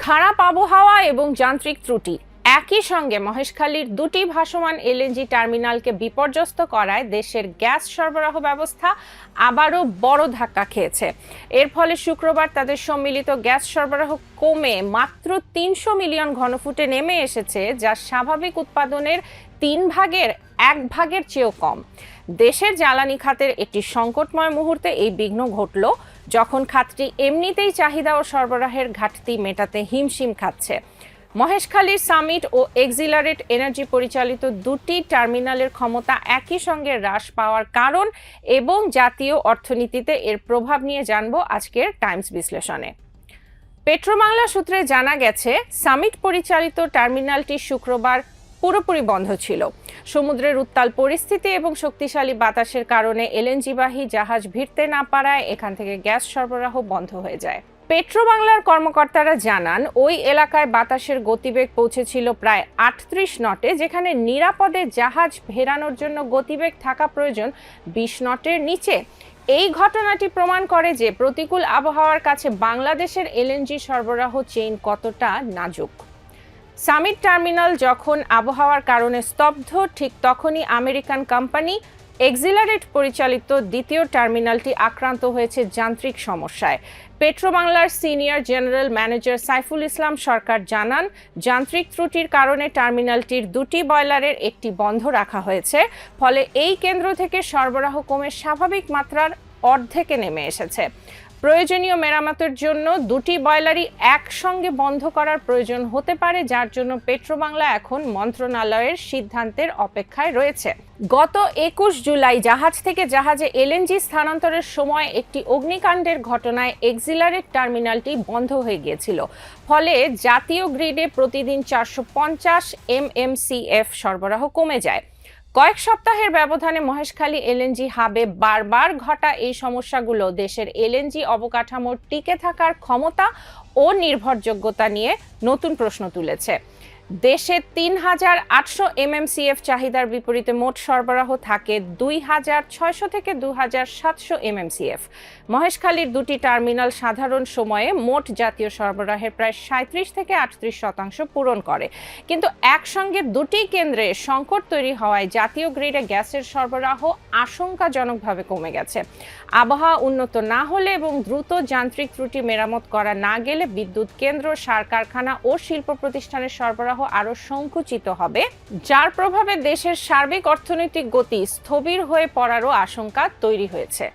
খারাপ আবহাওয়া এবং যান্ত্রিক ত্রুটি একই সঙ্গে মহেশখালীর দুটি ভাসমান এলএনজি টার্মিনালকে বিপর্যস্ত করায় দেশের গ্যাস সরবরাহ ব্যবস্থা আবারও বড় ধাক্কা খেয়েছে। এর ফলে শুক্রবার তাদের সম্মিলিত গ্যাস সরবরাহ কমে মাত্র ৩০০ মিলিয়ন ঘনফুটে নেমে এসেছে, যা স্বাভাবিক উৎপাদনের 1/3 চেয়েও কম। দেশের জ্বালানি খাতের একটি সংকটময় মুহূর্তে এই বিঘ্ন ঘটল, যখন খাতটি এমনিতেই চাহিদা ও সরবরাহের ঘাটতি মেটাতে হিমশিম খাচ্ছে। মহেশখালীর সামিট ও এক্সিলারেট এনার্জি পরিচালিত দুটি টার্মিনালের ক্ষমতা একই সঙ্গে হ্রাস পাওয়ার কারণ এবং জাতীয় অর্থনীতিতে এর প্রভাব নিয়ে জানব আজকের টাইমস বিশ্লেষণে। পেট্রোবাংলা সূত্রে জানা গেছে, সামিট পরিচালিত টার্মিনালটি শুক্রবার পুরোপুরি বন্ধ ছিল। সমুদ্রের উত্তাল পরিস্থিতি এবং শক্তিশালী বাতাসের কারণে এলএনজিবাহী জাহাজ ভিড়তে না পারায় এখান থেকে গ্যাস সরবরাহ বন্ধ হয়ে যায়। পেট্রোবাংলার কর্মকর্তারা জানান, ওই এলাকায় বাতাসের গতিবেগ পৌঁছেছিল প্রায় ৩৮ নটে, যেখানে নিরাপদে জাহাজ ভেড়ানোর জন্য গতিবেগ থাকা প্রয়োজন ২০ নটের নিচে। এই ঘটনাটি প্রমাণ করে যে প্রতিকূল আবহাওয়ার কাছে বাংলাদেশের এলএনজি সরবরাহ চেইন কতটা নাজুক। সামিট টার্মিনাল যখন আবহাওয়ার কারণে স্তব্ধ, ঠিক তখনই আমেরিকান কোম্পানি এক্সিলারেট পরিচালিত দ্বিতীয় টার্মিনালটি আক্রান্ত হয়েছে যান্ত্রিক সমস্যায়। পেট্রোবাংলার senior general manager Saiful Islam সরকার জানান, যান্ত্রিক ত্রুটির কারণে টার্মিনালটির দুটি বয়লারের একটি বন্ধ রাখা হয়েছে, ফলে এই কেন্দ্র থেকে সরবরাহ কমে স্বাভাবিক মাত্রার অর্ধেকে নেমে এসেছে। প্রয়োজনীয় মেরামতের জন্য দুটি বয়লারই একসঙ্গে বন্ধ করার প্রয়োজন হতে পারে, যার জন্য পেট্রোবাংলা এখন মন্ত্রণালয়ের সিদ্ধান্তের অপেক্ষায় রয়েছে। গত ২১ জুলাই জাহাজ থেকে জাহাজে এলএনজি স্থানান্তরের সময় একটি অগ্নিকাণ্ডের ঘটনায় এক্সিলারেট টার্মিনালটি বন্ধ হয়ে গিয়েছিল, ফলে জাতীয় গ্রিডে প্রতিদিন ৪৫০ MMCF সরবরাহ কমে যায়। কয়েক সপ্তাহের ব্যবধানে মহেশখালী এলএনজি হাবে বারবার ঘটা এই সমস্যাগুলো দেশের এলএনজি অবকাঠামোর টিকে থাকার ক্ষমতা ও নির্ভরযোগ্যতা নিয়ে নতুন প্রশ্ন তুলেছে। দেশে ৩,৮০০ MMCF চাহিদার বিপরীতে মোট সরবরাহ থাকে ২,৬০০ থেকে ২,৭০০ MMCF। মহেশখালীর দুটি টার্মিনাল সাধারণ সময়ে মোট জাতীয় সরবরাহের প্রায় ৩৭ থেকে ৩৮% পূরণ করে, কিন্তু একসঙ্গে দুটি কেন্দ্রে সংকট তৈরি হওয়ায় জাতীয় গ্রিডে গ্যাসের সরবরাহ আশঙ্কাজনকভাবে কমে গেছে। আবহাওয়া উন্নত না হলে এবং দ্রুত যান্ত্রিক ত্রুটি মেরামত করা না গেলে বিদ্যুৎ কেন্দ্র, সার কারখানা ও শিল্প প্রতিষ্ঠানের সরবরাহ আরো সংকুচিত হবে, যার প্রভাবে দেশের সার্বিক অর্থনৈতিক গতি স্থবির হয়ে পড়ারও আশঙ্কা তৈরি হয়েছে।